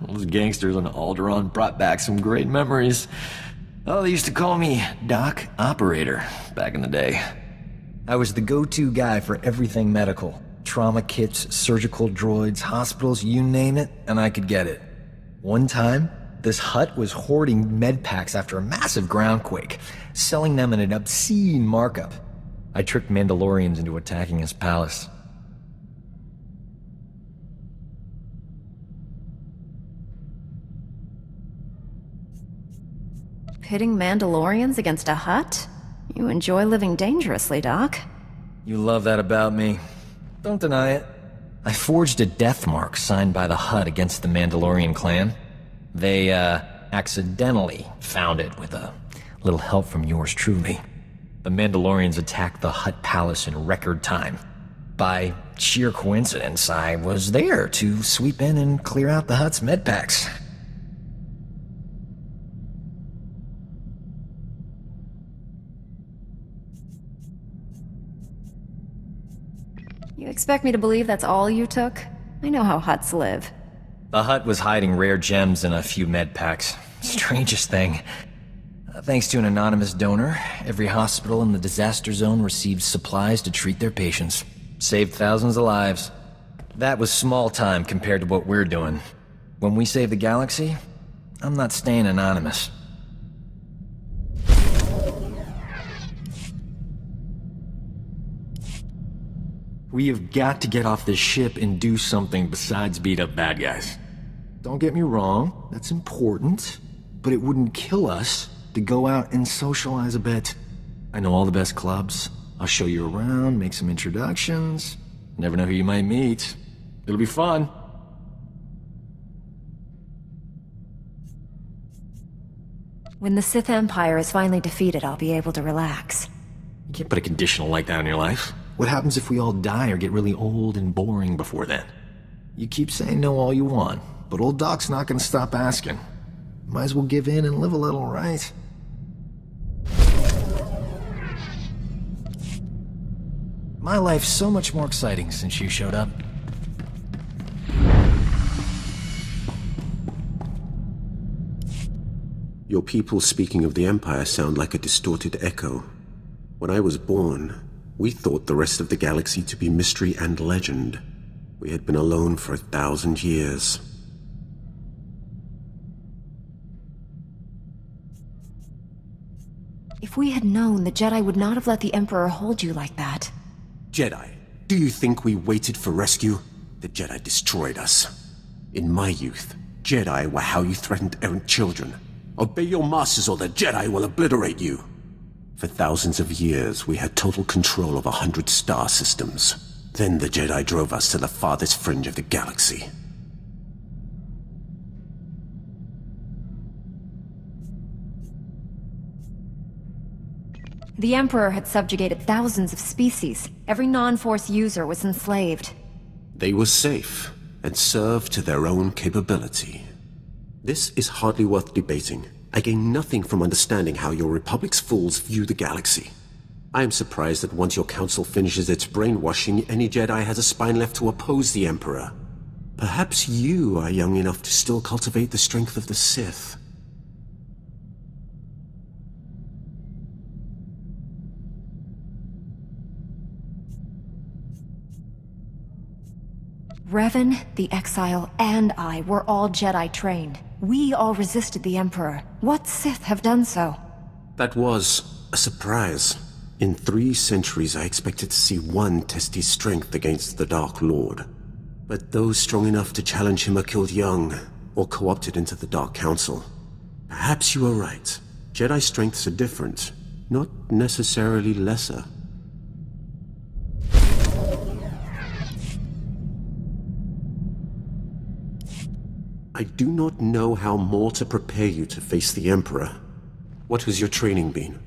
Those gangsters on Alderaan brought back some great memories. Oh, they used to call me Doc Operator back in the day. I was the go-to guy for everything medical. Trauma kits, surgical droids, hospitals, you name it, and I could get it. One time, this hut was hoarding med packs after a massive groundquake, selling them at an obscene markup. I tricked Mandalorians into attacking his palace. Pitting Mandalorians against a hut? You enjoy living dangerously, Doc. You love that about me. Don't deny it. I forged a death mark signed by the Hutt against the Mandalorian clan. They, accidentally found it with a little help from yours truly. The Mandalorians attacked the Hutt palace in record time. By sheer coincidence, I was there to sweep in and clear out the Hutt's med packs. You expect me to believe that's all you took? I know how Hutts live. The Hutt was hiding rare gems in a few med packs. Strangest thing. Thanks to an anonymous donor, every hospital in the disaster zone received supplies to treat their patients. Saved thousands of lives. That was small time compared to what we're doing. When we save the galaxy, I'm not staying anonymous. We have got to get off this ship and do something besides beat up bad guys. Don't get me wrong, that's important, but it wouldn't kill us to go out and socialize a bit. I know all the best clubs. I'll show you around, make some introductions. Never know who you might meet. It'll be fun. When the Sith Empire is finally defeated, I'll be able to relax. You can't put a conditional like that on your life. What happens if we all die or get really old and boring before then? You keep saying no all you want, but old Doc's not gonna stop asking. Might as well give in and live a little, right? My life's so much more exciting since you showed up. Your people speaking of the Empire sound like a distorted echo. When I was born, we thought the rest of the galaxy to be mystery and legend. We had been alone for 1,000 years. If we had known, the Jedi would not have let the Emperor hold you like that. Jedi, do you think we waited for rescue? The Jedi destroyed us. In my youth, Jedi were how you threatened errant children. Obey your masters or the Jedi will obliterate you. For thousands of years, we had total control of 100 star systems. Then the Jedi drove us to the farthest fringe of the galaxy. The Emperor had subjugated thousands of species. Every non-Force user was enslaved. They were safe, and served to their own capability. This is hardly worth debating. I gain nothing from understanding how your Republic's fools view the galaxy. I am surprised that once your council finishes its brainwashing, any Jedi has a spine left to oppose the Emperor. Perhaps you are young enough to still cultivate the strength of the Sith. Revan, the Exile, and I were all Jedi trained. We all resisted the Emperor. What Sith have done so? That was a surprise. In 3 centuries, I expected to see one test his strength against the Dark Lord. But those strong enough to challenge him are killed young, or co-opted into the Dark Council. Perhaps you are right. Jedi strengths are different, not necessarily lesser. I do not know how more to prepare you to face the Emperor. What has your training been?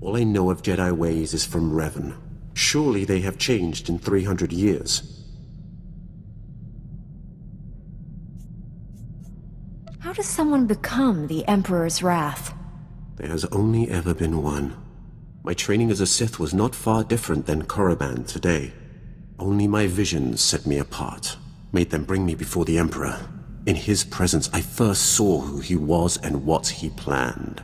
All I know of Jedi ways is from Revan. Surely they have changed in 300 years. How does someone become the Emperor's wrath? There has only ever been one. My training as a Sith was not far different than Korriban today. Only my visions set me apart. made them bring me before the Emperor. In his presence, I first saw who he was and what he planned.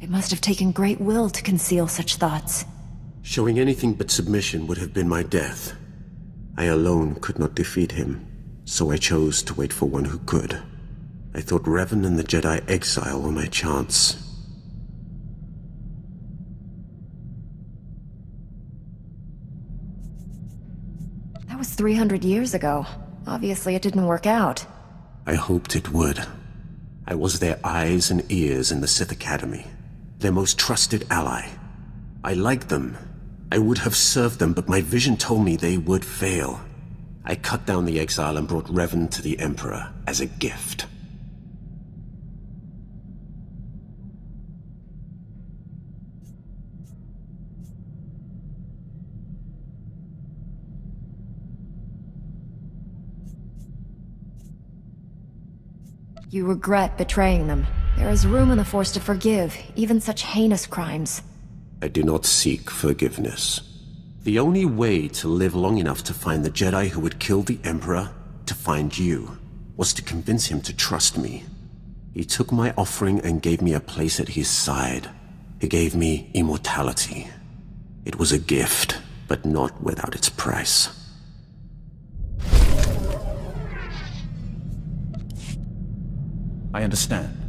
It must have taken great will to conceal such thoughts. Showing anything but submission would have been my death. I alone could not defeat him, so I chose to wait for one who could. I thought Revan and the Jedi exile were my chance. That was 300 years ago. Obviously it didn't work out. I hoped it would. I was their eyes and ears in the Sith Academy, their most trusted ally. I liked them. I would have served them, but my vision told me they would fail. I cut down the exile and brought Revan to the Emperor as a gift. You regret betraying them. There is room in the Force to forgive, even such heinous crimes. I do not seek forgiveness. The only way to live long enough to find the Jedi who would kill the Emperor, to find you, was to convince him to trust me. He took my offering and gave me a place at his side. He gave me immortality. It was a gift, but not without its price. I understand.